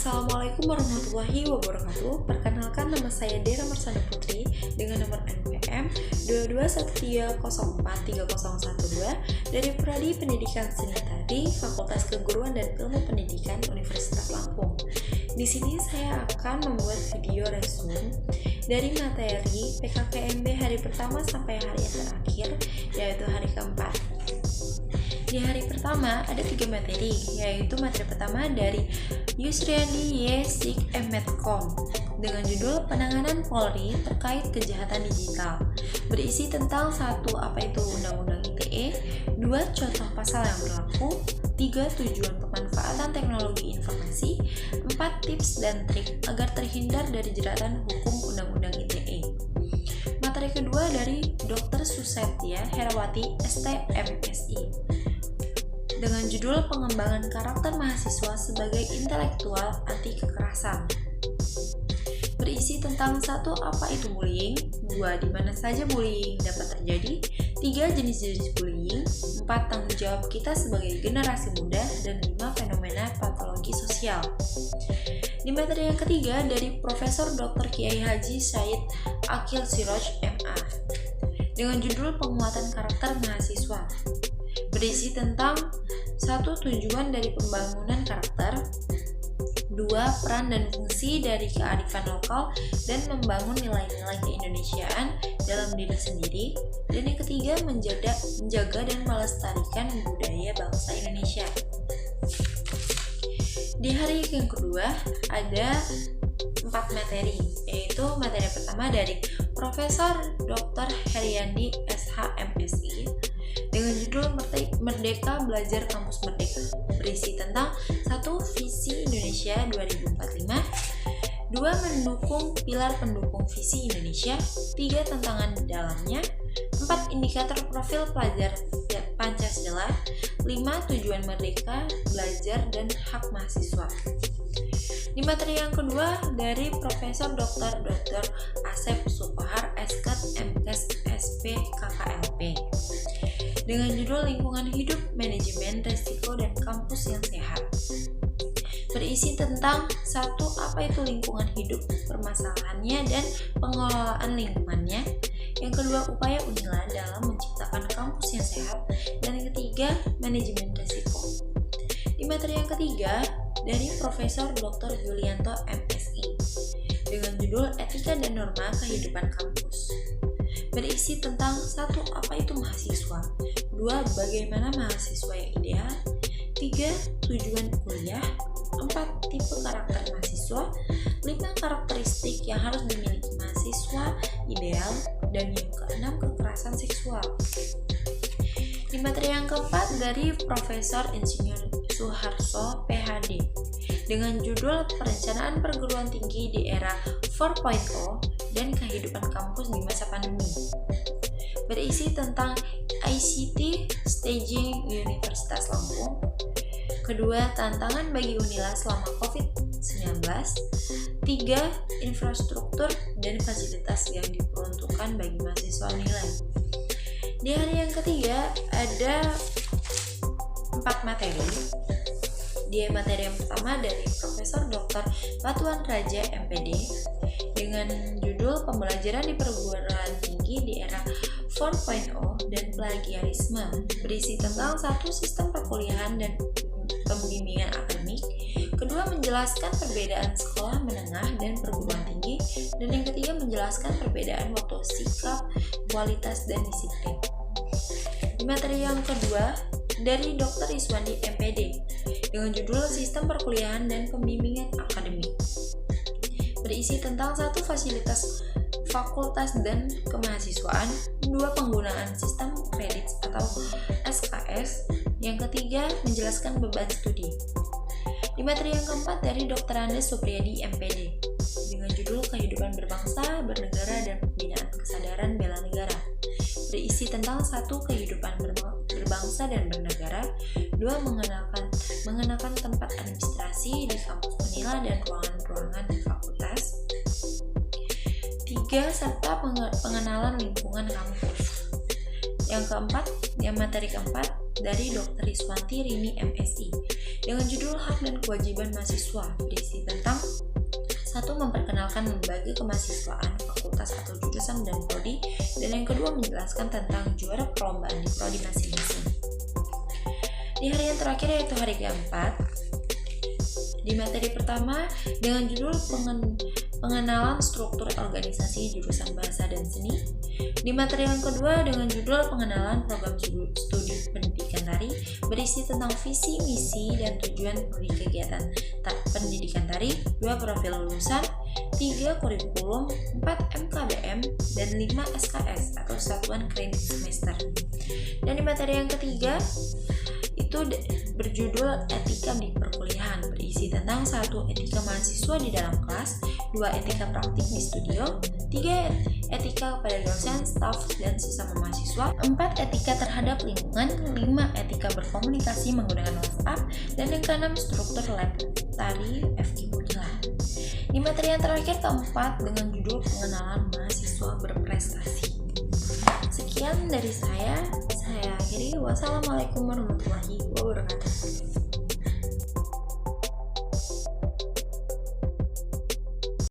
Assalamualaikum warahmatullahi wabarakatuh. Perkenalkan, nama saya Dera Marsana Putri dengan nomor NPM 221304301 dari Prodi Pendidikan Seni Tari, Fakultas Keguruan dan Ilmu Pendidikan Universitas Lampung. Di sini saya akan membuat video resume dari materi PKKMB hari pertama sampai hari yang terakhir, yaitu hari keempat. Di hari pertama ada 3 materi, yaitu materi pertama dari Yusriandi Y. Sik M. Medcom dengan judul Penanganan Polri Terkait Kejahatan Digital, berisi tentang 1. Apa itu Undang-Undang ITE, 2. Contoh pasal yang berlaku, 3. Tujuan pemanfaatan teknologi informasi, 4. Tips dan trik agar terhindar dari jeratan hukum Undang-Undang ITE. Materi kedua dari Dr. Susetya Herawati ST.MSI dengan judul Pengembangan Karakter Mahasiswa sebagai Intelektual Anti Kekerasan, berisi tentang 1. Apa itu bullying, 2. Di mana saja bullying dapat terjadi, 3. Jenis-jenis bullying, 4. Tanggung jawab kita sebagai generasi muda, dan 5. Fenomena patologi sosial. Di materi yang ketiga dari Profesor Dr. Kiai Haji Said Akil Siroj MA dengan judul Penguatan Karakter Mahasiswa, berisi tentang 1. Tujuan dari pembangunan karakter, 2. Peran dan fungsi dari kearifan lokal dan membangun nilai-nilai keindonesiaan dalam diri sendiri, dan yang ketiga menjaga dan melestarikan budaya bangsa Indonesia. Di hari yang kedua ada 4 materi, yaitu materi pertama dari Profesor Dr. Heriandi SH.MSI dengan judul Merdeka Belajar Kampus Merdeka, berisi tentang 1. Visi Indonesia 2045, 2. Mendukung pilar pendukung visi Indonesia, 3. Tantangan di dalamnya, 4. Indikator profil pelajar Pancasila, 5. Tujuan merdeka belajar dan hak mahasiswa. Di materi yang kedua dari Profesor Dr. Asep Sukohar Esket MKes SP KKLP dengan judul Lingkungan Hidup, Manajemen Resiko dan Kampus yang Sehat, berisi tentang 1. Apa itu lingkungan hidup, permasalahannya dan pengelolaan lingkungannya, yang kedua upaya Unila dalam menciptakan kampus yang sehat, dan yang ketiga manajemen resiko. Di materi yang ketiga dari Profesor Dr. Yulianto MSI dengan judul Etika dan Norma Kehidupan Kampus, berisi tentang 1. Apa itu mahasiswa, 2. Bagaimana mahasiswa yang ideal, 3. Tujuan kuliah, 4. Tipe karakter mahasiswa, 5. Karakteristik yang harus dimiliki mahasiswa ideal, dan yang keenam kekerasan seksual. Di materi yang keempat dari Profesor Insinyur Suharso PhD dengan judul Perencanaan Perguruan Tinggi di Era 4.0 dan Kehidupan Kampus di Masa Pandemi, berisi tentang ICT Staging Universitas Lampung, kedua tantangan bagi Unila selama COVID-19, 3. Infrastruktur dan fasilitas yang diperuntukkan bagi mahasiswa Unila. Di hari yang ketiga ada 4 materi. Di materi yang pertama dari Profesor Dr. Batuan Raja MPD dengan judul Pembelajaran di Perguruan Tinggi di Era 4.0 dan Plagiarisme, berisi tentang 1. Sistem perkuliahan dan pembimbingan akademik, kedua menjelaskan perbedaan sekolah menengah dan perguruan tinggi, dan yang ketiga menjelaskan perbedaan waktu, sikap, kualitas, dan disiplin. Di materi yang kedua dari Dr. Iswandi MPD dengan judul Sistem Perkuliahan dan Pembimbingan Akademik, berisi tentang 1. Fasilitas fakultas dan kemahasiswaan, 2. Penggunaan sistem kredit atau SKS, yang ketiga menjelaskan beban studi. Di materi yang keempat dari Dr. Andes Supriyadi MPD dengan judul Kehidupan Berbangsa, Bernegara, dan Pembinaan Kesadaran Bela Negara, berisi tentang 1. Kehidupan berbangsa dan bernegara, 2. Mengenakan tempat administrasi di kampus Unila dan ruangan-ruangan di fakultas, 3. Serta pengenalan lingkungan kampus. Yang materi keempat dari Dr. Riswanti Rini MSI dengan judul Hak dan Kewajiban Mahasiswa, berisi tentang 1. Memperkenalkan lembaga kemahasiswaan, fakultas atau jurusan dan prodi, dan yang kedua menjelaskan tentang juara perlombaan di prodi masing-masing. Di hari yang terakhir yaitu hari keempat, di materi pertama dengan judul pengenalan struktur organisasi jurusan bahasa dan seni. Di materi yang kedua dengan judul pengenalan program studi pendidikan tari, berisi tentang visi, misi, dan tujuan prodi kegiatan pendidikan tari, 2 profil lulusan, 3 kurikulum, 4 MKBM, dan 5 SKS atau satuan kredit semester. Dan di materi yang ketiga itu berjudul etika di perkuliahan, berisi tentang 1. Etika mahasiswa di dalam kelas, 2. Etika praktik di studio, 3. Etika kepada dosen, staf, dan sesama mahasiswa, 4. Etika terhadap lingkungan, 5. Etika berkomunikasi menggunakan WhatsApp, dan yang ke-6 struktur lab tari FK Unila. Di materi yang terakhir keempat dengan judul pengenalan mahasiswa berprestasi. Sekian dari saya akhiri. Wassalamualaikum warahmatullahi wabarakatuh.